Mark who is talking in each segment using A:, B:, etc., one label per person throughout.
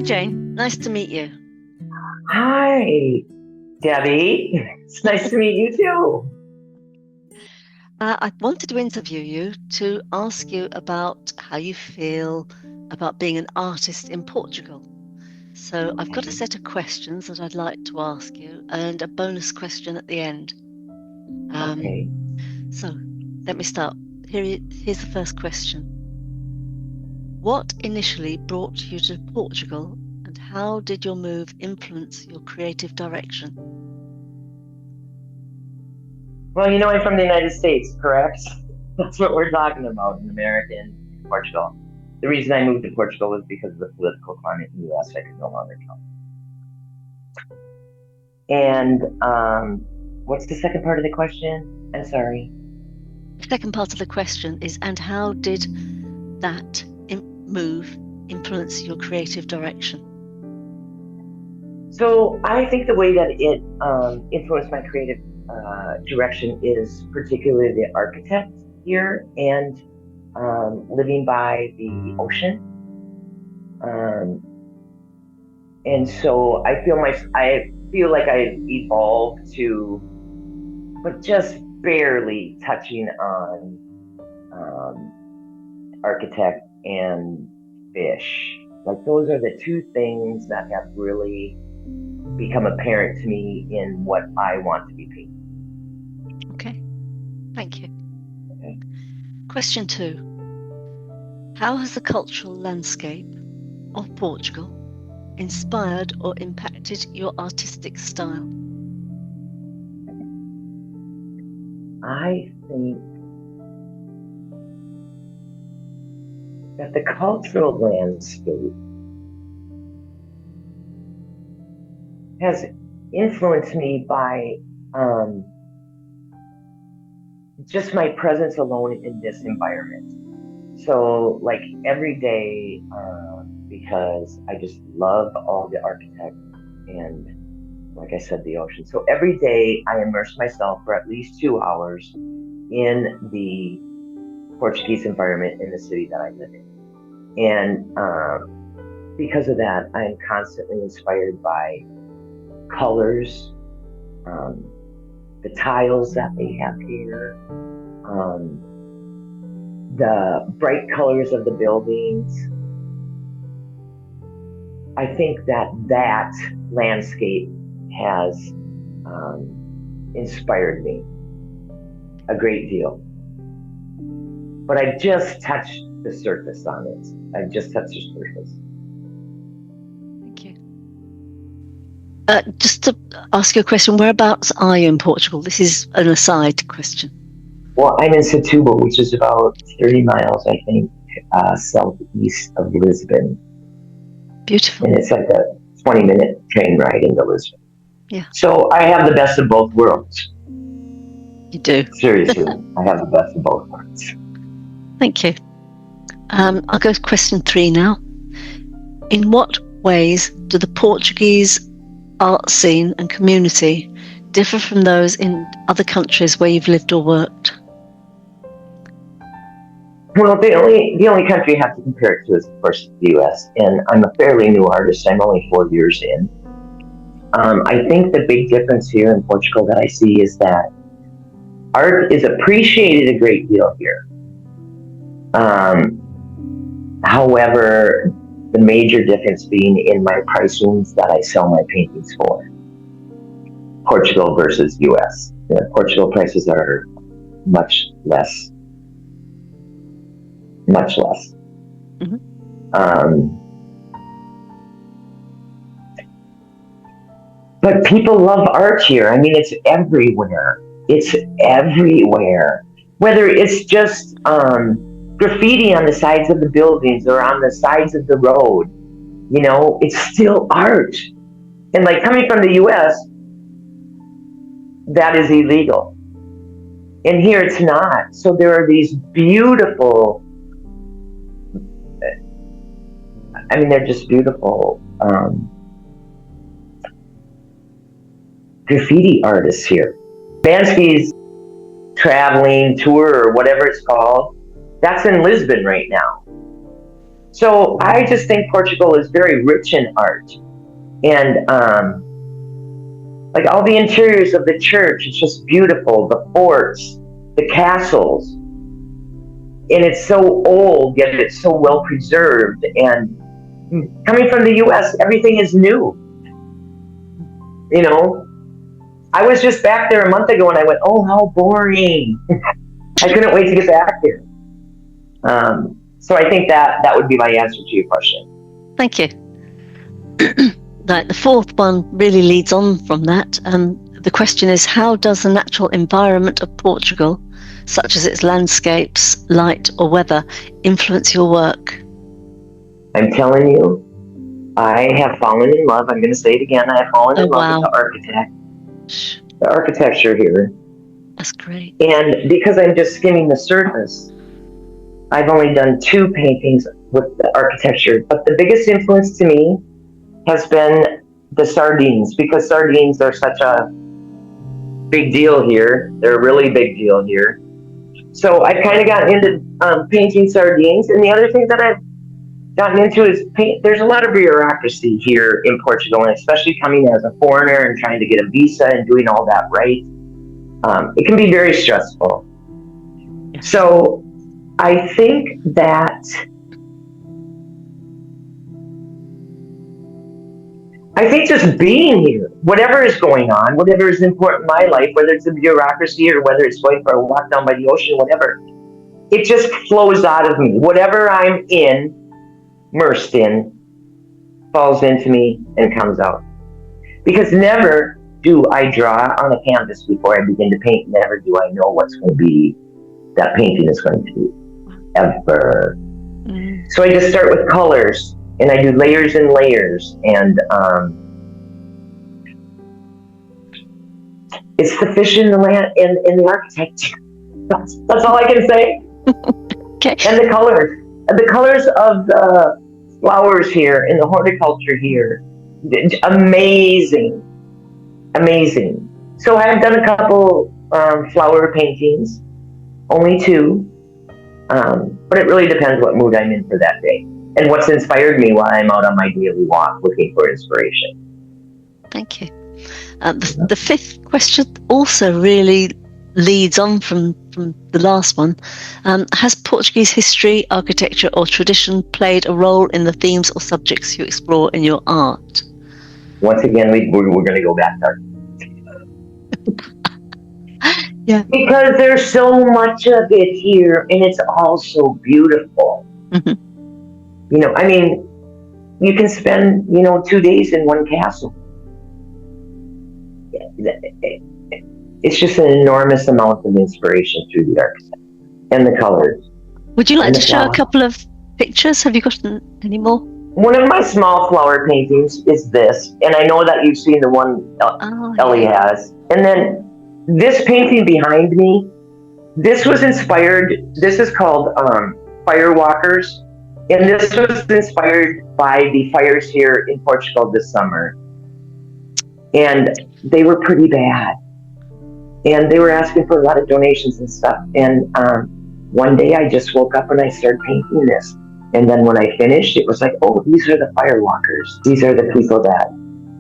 A: Jane. Nice to meet you.
B: Hi, Debbie. It's nice to meet you too.
A: I wanted to interview you to ask you about how you feel about being an artist in Portugal. So I've got a set of questions that I'd like to ask you and a bonus question at the end.
B: Okay.
A: So let me start. Here's the first question. What initially brought you to Portugal, and how did your move influence your creative direction?
B: Well, I'm from the United States, correct? That's what we're talking about in America and Portugal. The reason I moved to Portugal was because of the political climate in the U.S. I could no longer come. And what's the second part of the question? I'm sorry.
A: The second part of the question is, and how did that move influence your creative direction?
B: So I think the way that it influenced my creative direction is particularly the architect here and living by the ocean. And so I feel like I've evolved to, but just barely touching on architect and fish. Like those are the two things that have really become apparent to me in what I want to be painting.
A: Okay, thank you.
B: Okay.
A: Question 2. How has the cultural landscape of Portugal inspired or impacted your artistic style?
B: I think that the cultural landscape has influenced me by just my presence alone in this environment. So, like every day, because I just love all the architect and, like I said, the ocean. So every day I immerse myself for at least 2 hours in the Portuguese environment in the city that I live in. And because of that, I am constantly inspired by colors, the tiles that they have here, the bright colors of the buildings. I think that landscape has inspired me a great deal. But I've just touched the surface on it. I've just touched the surface.
A: Thank you. Just to ask you a question, whereabouts are you in Portugal? This is an aside question.
B: Well, I'm in Setubal, which is about 30 miles, I think, southeast of Lisbon.
A: Beautiful.
B: And it's like a 20-minute train ride into Lisbon.
A: Yeah.
B: So I have the best of both worlds.
A: You do.
B: Seriously, I have the best of both worlds.
A: Thank you. I'll go to question 3 now. In what ways do the Portuguese art scene and community differ from those in other countries where you've lived or worked?
B: Well, the only country you have to compare it to is, of course, the U.S. And I'm a fairly new artist. I'm only 4 years in. I think the big difference here in Portugal that I see is that art is appreciated a great deal here. However, the major difference being in my pricings that I sell my paintings for. Portugal versus U.S. Portugal prices are much less.
A: Mm-hmm.
B: But people love art here. I mean, it's everywhere. Whether it's just graffiti on the sides of the buildings or on the sides of the road, it's still art. And like coming from the U.S., that is illegal. And here it's not. So there are these beautiful, they're just beautiful graffiti artists here. Bansky's traveling tour or whatever it's called, that's in Lisbon right now. So I just think Portugal is very rich in art. And like all the interiors of the church, it's just beautiful. The forts, the castles, and it's so old, yet it's so well preserved. And coming from the U.S., everything is new. You know, I was just back there a month ago, and I went, "Oh, how boring!" I couldn't wait to get back there. So I think that would be my answer to your question.
A: Thank you. Right, the fourth one really leads on from that. The question is, how does the natural environment of Portugal, such as its landscapes, light or weather, influence your work?
B: I'm telling you, I have fallen in love. I'm going to say it again. I have fallen in love with the architecture here.
A: That's great.
B: And because I'm just skimming the surface, I've only done 2 paintings with the architecture. But the biggest influence to me has been the sardines, because sardines are such a big deal here. They're a really big deal here. So I've kind of gotten into painting sardines. And the other thing that I've gotten into is paint. There's a lot of bureaucracy here in Portugal, and especially coming as a foreigner and trying to get a visa and doing all that right. It can be very stressful. So I think that just being here, whatever is going on, whatever is important in my life, whether it's the bureaucracy or whether it's going for a walk down by the ocean, whatever, it just flows out of me. Whatever I'm immersed in, falls into me and comes out. Because never do I draw on a canvas before I begin to paint. Never do I know what's going to be, that painting is going to be, ever. So I just start with colors, and I do layers and layers, and it's the fish in the land in the architecture. That's all I can say.
A: Okay.
B: And the colors of the flowers here and the horticulture here, amazing. So I've done a couple flower paintings, only 2, but it really depends what mood I'm in for that day and what's inspired me while I'm out on my daily walk looking for inspiration.
A: Thank you. The fifth question also really leads on from the last one. Has Portuguese history, architecture or tradition played a role in the themes or subjects you explore in your art?
B: Once again, we're going to go back there.
A: Yeah.
B: Because there's so much of it here, and it's all so beautiful. You know, I mean, you can spend, 2 days in one castle. It's just an enormous amount of inspiration through the architecture and the colors.
A: Would you like to show a couple of pictures? Have you got any more?
B: One of my small flower paintings is this, and I know that you've seen the one Ellie has. And then this painting behind me, this was inspired, this is called Firewalkers, and this was inspired by the fires here in Portugal this summer. And they were pretty bad. And they were asking for a lot of donations and stuff. And one day I just woke up and I started painting this. And then when I finished, it was like, oh, these are the firewalkers. These are the people that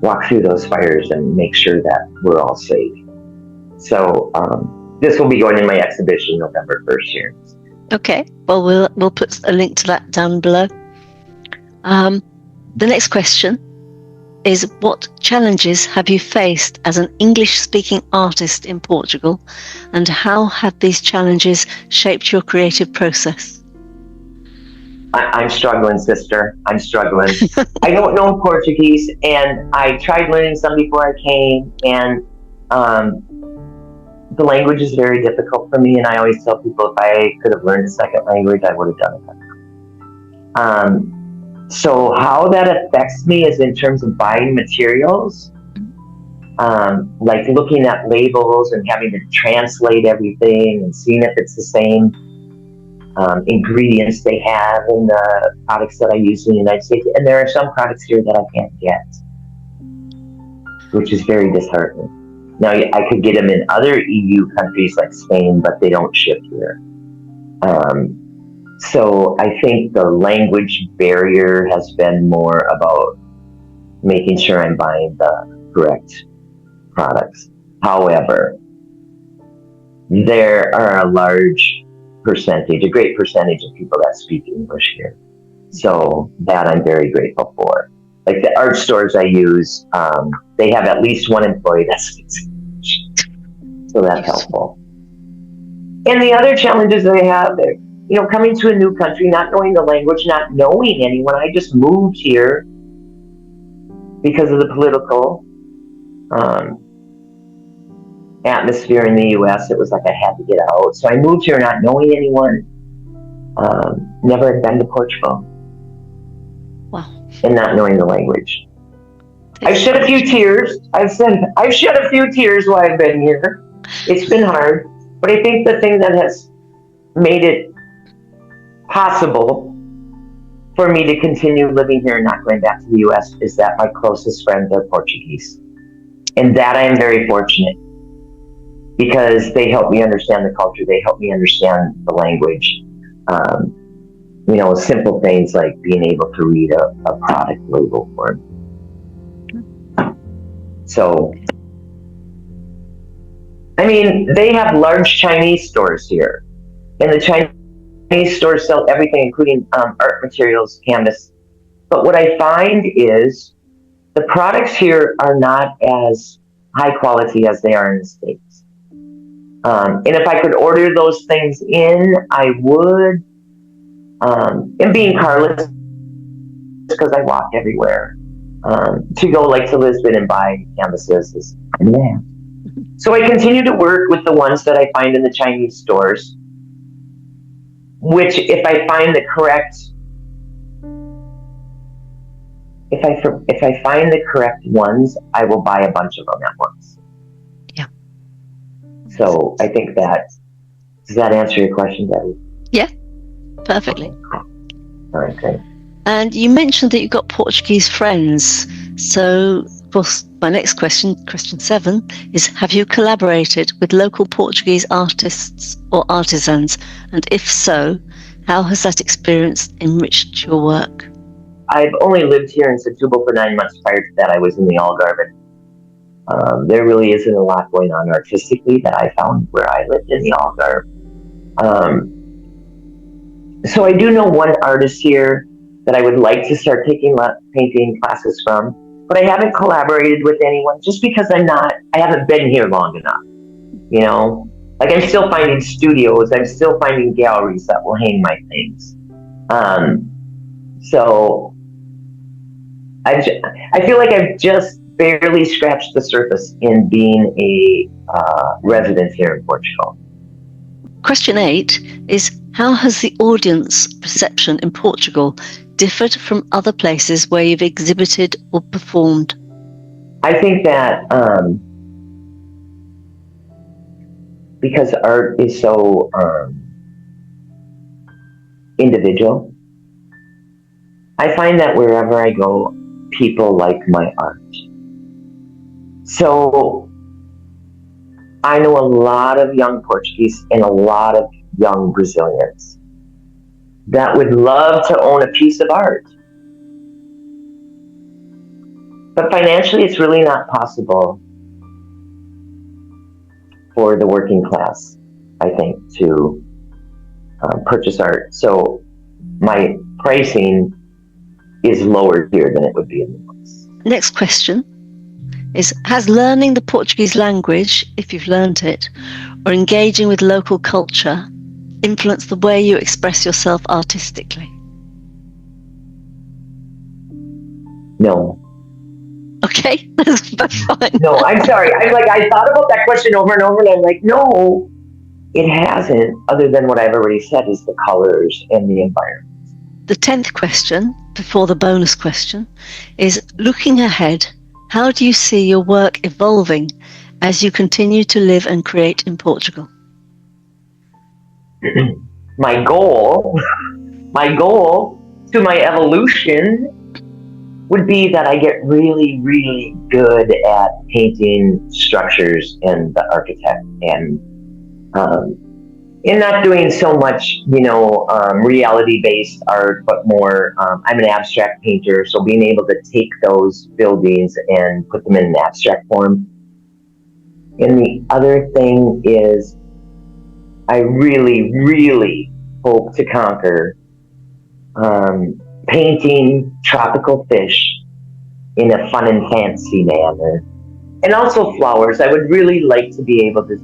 B: walk through those fires and make sure that we're all safe. So this will be going in my exhibition November 1st here.
A: Okay, well, we'll put a link to that down below. The next question is, what challenges have you faced as an English-speaking artist in Portugal, and how have these challenges shaped your creative process?
B: I'm struggling, sister. I'm struggling. I don't know Portuguese, and I tried learning some before I came, and the language is very difficult for me, and I always tell people if I could have learned a second language, I would have done it. So how that affects me is in terms of buying materials, like looking at labels and having to translate everything and seeing if it's the same ingredients they have in the products that I use in the United States. And there are some products here that I can't get, which is very disheartening. Now, I could get them in other EU countries like Spain, but they don't ship here. So I think the language barrier has been more about making sure I'm buying the correct products. However, there are a large percentage, a great percentage of people that speak English here. So that I'm very grateful for. Like the art stores I use, they have at least one employee that speaks English. So that's helpful. And the other challenges I have, coming to a new country, not knowing the language, not knowing anyone. I just moved here because of the political atmosphere in the U.S. It was like I had to get out. So I moved here not knowing anyone. Never had been to Portugal.
A: Wow.
B: And not knowing the language. I've shed a few tears. I've shed a few tears while I've been here. It's been hard. But I think the thing that has made it possible for me to continue living here and not going back to the U.S. is that my closest friends are Portuguese. And that I am very fortunate because they help me understand the culture. They help me understand the language. Simple things like being able to read a product label for me. So, I mean, they have large Chinese stores here. And the Chinese stores sell everything, including art materials, canvas. But what I find is the products here are not as high quality as they are in the States. And if I could order those things in, I would. And being carless, because I walk everywhere, to go like to Lisbon and buy canvases is So I continue to work with the ones that I find in the Chinese stores, which if I find the correct, if I find the correct ones, I will buy a bunch of them at once.
A: Yeah.
B: So I think does that answer your question, Debbie?
A: Yeah, perfectly.
B: All right, great.
A: And you mentioned that you've got Portuguese friends. So, of course, my next question, question 7, is have you collaborated with local Portuguese artists or artisans? And if so, how has that experience enriched your work?
B: I've only lived here in Setubal for 9 months. Prior to that, I was in the Algarve. There really isn't a lot going on artistically that I found where I lived in the Algarve. So I do know one artist here that I would like to start taking painting classes from, but I haven't collaborated with anyone just because I haven't been here long enough. Like I'm still finding studios, I'm still finding galleries that will hang my things. So I feel like I've just barely scratched the surface in being a resident here in Portugal.
A: Question 8 is, how has the audience perception in Portugal differed from other places where you've exhibited or performed?
B: I think that because art is so individual, I find that wherever I go, people like my art. So I know a lot of young Portuguese and a lot of young Brazilians that would love to own a piece of art. But financially, it's really not possible for the working class, I think, to purchase art. So my pricing is lower here than it would be in the US.
A: Next question is, has learning the Portuguese language, if you've learned it, or engaging with local culture influenced the way you express yourself artistically?
B: No.
A: Okay, that's fine.
B: No, I'm sorry. I thought about that question over and over, and I'm like, no, it hasn't, other than what I've already said is the colors and the environment.
A: The 10th question, before the bonus question, is, looking ahead, how do you see your work evolving as you continue to live and create in Portugal?
B: My goal to my evolution would be that I get really, really good at painting structures and the architect and and not doing so much, reality-based art, but more. I'm an abstract painter, so being able to take those buildings and put them in an abstract form. And the other thing is, I really, really hope to conquer painting tropical fish in a fun and fancy manner, and also flowers. I would really like to be able to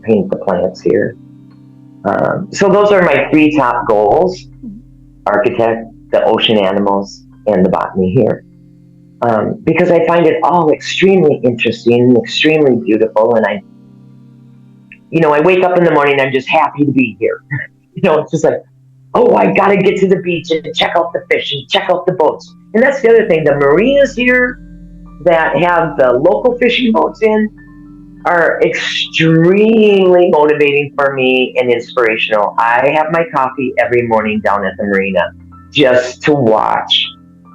B: paint the plants here. So those are my three top goals: architect, the ocean animals, and the botany here. Because I find it all extremely interesting, extremely beautiful, and I wake up in the morning, I'm just happy to be here. It's just like, oh, I gotta get to the beach and check out the fish and check out the boats. And that's the other thing. The marinas here that have the local fishing boats in are extremely motivating for me and inspirational. I have my coffee every morning down at the marina just to watch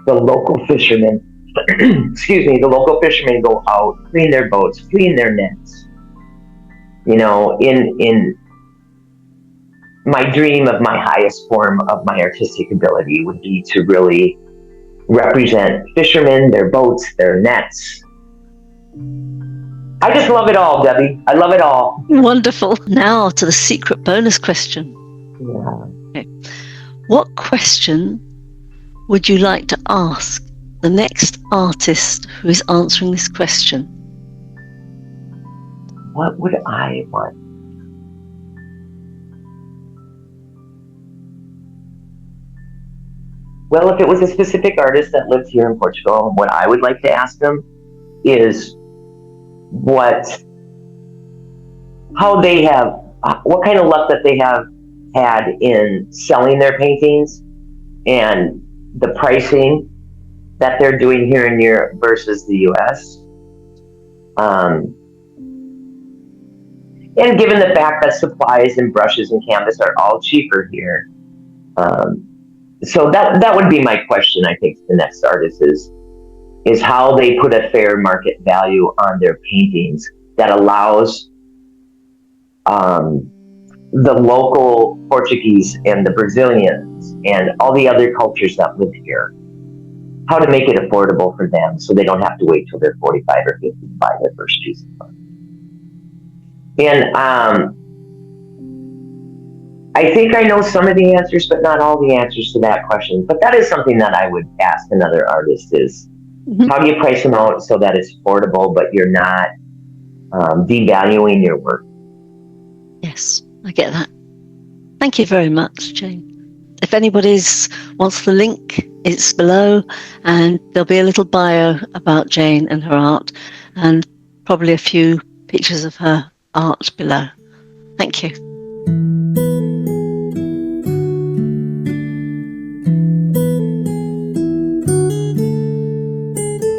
B: the local fishermen, excuse me, the local fishermen go out, clean their boats, clean their nets. In my dream of my highest form of my artistic ability would be to really represent fishermen, their boats, their nets. I just love it all, Debbie. I love it all.
A: Wonderful. Now to the secret bonus question.
B: Yeah.
A: Okay. What question would you like to ask the next artist who is answering this question?
B: What would I want? Well, if it was a specific artist that lives here in Portugal, what I would like to ask them is what kind of luck that they have had in selling their paintings, and the pricing that they're doing here in Europe versus the US. And given the fact that supplies and brushes and canvas are all cheaper here. So that would be my question, I think, to the next artist is how they put a fair market value on their paintings that allows the local Portuguese and the Brazilians and all the other cultures that live here, how to make it affordable for them so they don't have to wait till they're 45 or 50 to buy their first piece of art. And I think I know some of the answers, but not all the answers to that question. But that is something that I would ask another artist is, how do you price them out so that it's affordable, but you're not devaluing your work?
A: Yes, I get that. Thank you very much, Jane. If anybody wants the link, it's below, and there'll be a little bio about Jane and her art, and probably a few pictures of her art below. Thank you.